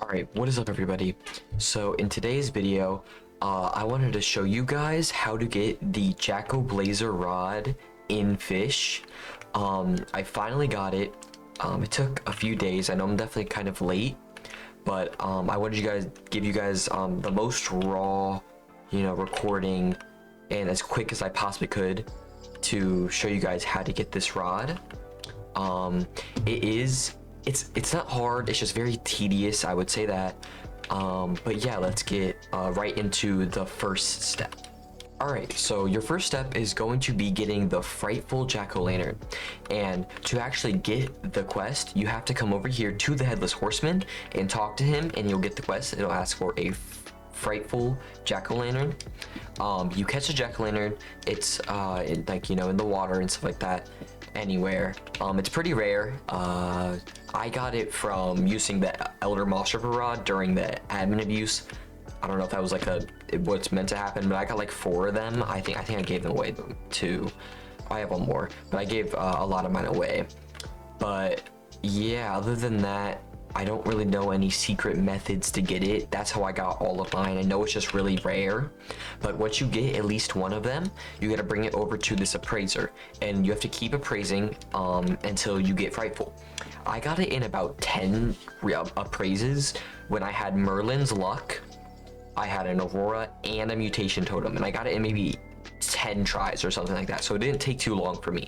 Alright, what is up everybody? So in today's video, I wanted to show you guys how to get the BLAZER rod in Fisch. I finally got it. It took a few days. I know I'm definitely kind of late, but I wanted to give you guys the most raw, recording and as quick as I possibly could to show you guys how to get this rod. It's not hard, it's just very tedious, I would say that. But yeah, let's get right into the first step. Alright, so your first step is going to be getting the Frightful jack-o'-lantern. And to actually get the quest, you have to come over here to the Headless Horseman and talk to him, and you'll get the quest. It'll ask for a Frightful jack-o'-lantern. You catch a jack-o'-lantern, it's in the water and stuff like that, anywhere. It's pretty rare. I got it from using the Elder Moss Ripper rod during the admin abuse. I don't know if that was like what's meant to happen, but I got like 4 of them. I think I gave them away to. I have one more, but I gave a lot of mine away. But yeah, other than that, I don't really know any secret methods to get it. That's how I got all of mine. I know it's just really rare, but once you get at least one of them, you got to bring it over to this appraiser, and you have to keep appraising until you get Frightful. I got it in about 10 appraises when I had Merlin's Luck, I had an Aurora, and a Mutation Totem, and I got it in maybe 10 tries or something like that, so it didn't take too long for me.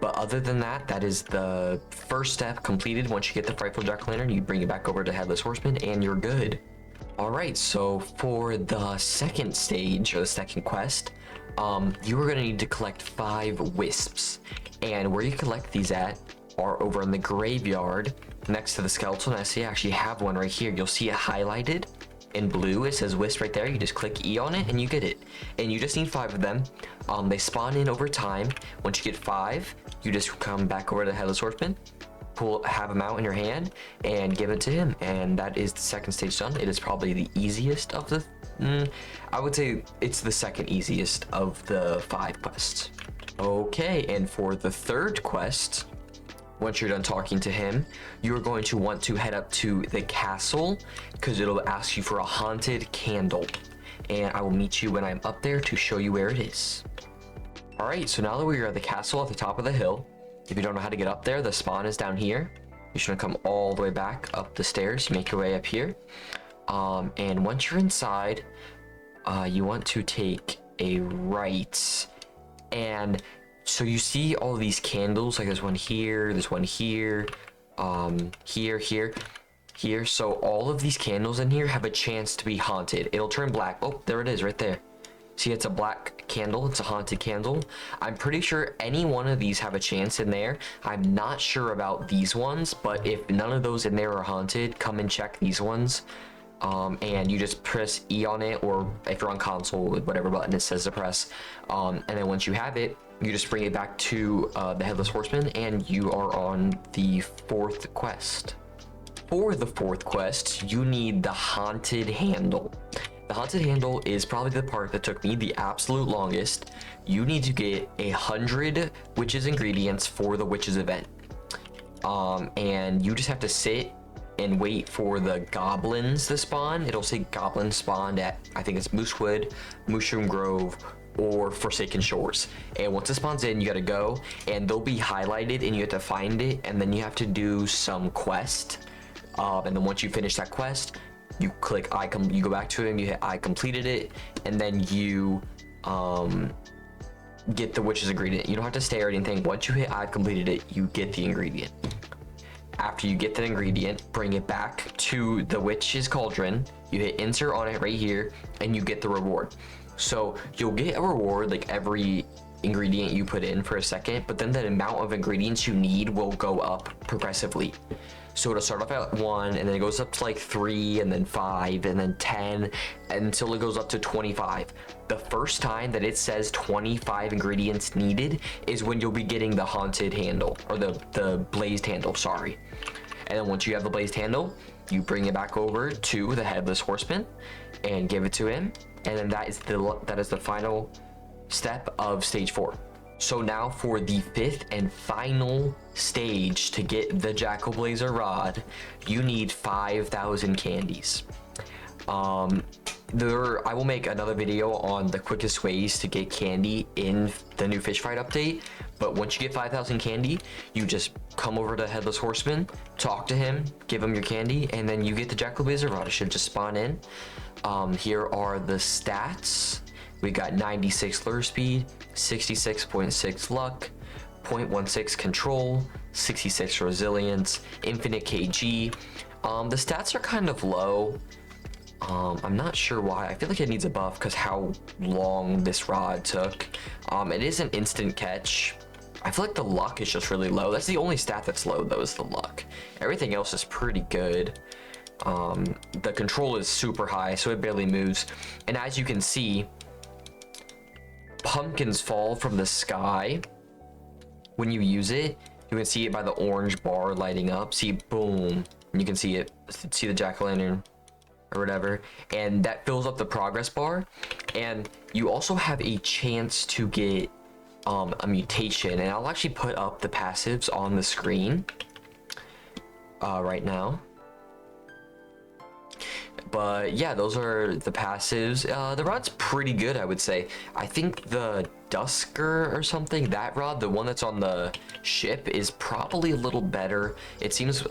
But other than that, that is the first step completed. Once you get the Frightful jack-o'-lantern, you bring it back over to Headless Horseman, and you're good. Alright, so for the second stage, or the second quest, you are going to need to collect 5 Wisps. And where you collect these at are over in the graveyard next to the skeletal nest. I actually have one right here. You'll see it highlighted in blue. It says Wisp right there. You just click E on it and you get it. And you just need 5 of them. They spawn in over time. Once you get 5, you just come back over to the Headless Horseman, have them out in your hand, and give it to him. And that is the second stage done. It is probably the easiest of the... I would say it's the second easiest of the 5 quests. Okay, and for the third quest, once you're done talking to him, you're going to want to head up to the castle, because it'll ask you for a haunted candle. And I will meet you when I'm up there to show you where it is. Alright, so now that we are at the castle at the top of the hill, if you don't know how to get up there, the spawn is down here. You're just going to come all the way back up the stairs. You make your way up here. And once you're inside, you want to take a right. And so you see all these candles, like there's one here, there's one here, here. So all of these candles in here have a chance to be haunted. It'll turn black. Oh, there it is right there. See, it's a black candle. It's a haunted candle. I'm pretty sure any one of these have a chance in there. I'm not sure about these ones, but if none of those in there are haunted, come and check these ones. And you just press E on it, or if you're on console, whatever button it says to press. And then once you have it, you just bring it back to the Headless Horseman, and you are on the 4th quest. For the 4th quest, you need the Haunted Handle. The Haunted Handle is probably the part that took me the absolute longest. You need to get 100 Witches ingredients for the Witches event. And you just have to sit and wait for the goblins to spawn. It'll say goblins spawned at, I think it's Moosewood, Mushroom Grove, or Forsaken Shores. And once it spawns in, you gotta go, and they'll be highlighted, and you have to find it, and then you have to do some quest. And then once you finish that quest, you click you go back to him, you hit I completed it, and then you get the Witch's ingredient. You don't have to stay or anything. Once you hit I completed it, you get the ingredient. After you get that ingredient, bring it back to the Witch's Cauldron. You hit insert on it right here, and you get the reward. So you'll get a reward like every ingredient you put in for a second, but then the amount of ingredients you need will go up progressively. So it'll start off at 1, and then it goes up to like 3, and then 5, and then 10, until it goes up to 25. The first time that it says 25 ingredients needed is when you'll be getting the haunted handle, or the blazed handle, sorry. And then once you have the blazed handle, you bring it back over to the Headless Horseman and give it to him. And then that is the final step of stage 4. So now for the 5th and final stage to get the BLAZER rod, you need 5,000 candies. I will make another video on the quickest ways to get candy in the new Fish Fight update, but once you get 5,000 candy, you just come over to Headless Horseman, talk to him, give him your candy, and then you get the BLAZER rod. It should just spawn in. Here are the stats. We got 96 lure speed, 66.6 luck, 0.16 control, 66 resilience, infinite KG. The stats are kind of low. I'm not sure why. I feel like it needs a buff because how long this rod took. It is an instant catch. I feel like the luck is just really low. That's the only stat that's low though, is the luck. Everything else is pretty good. The control is super high, so it barely moves. And as you can see, pumpkins fall from the sky when you use it. You can see it by the orange bar lighting up. See, boom. And you can see it. See the jack-o'-lantern or whatever, and that fills up the progress bar. And you also have a chance to get a mutation, and I'll actually put up the passives on the screen right now. But yeah, those are the passives. The rod's pretty good, I would say. I think the Dusker or something, that rod, the one that's on the ship, is probably a little better. It seems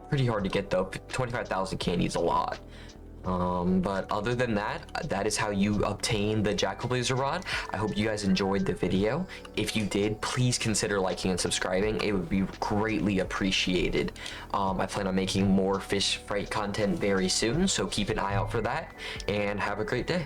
pretty hard to get though. 25,000 candy is a lot. But other than that, that is how you obtain the BLAZER rod. I hope you guys enjoyed the video. If you did, please consider liking and subscribing. It would be greatly appreciated. I plan on making more Fish Fight content very soon, so keep an eye out for that, and have a great day.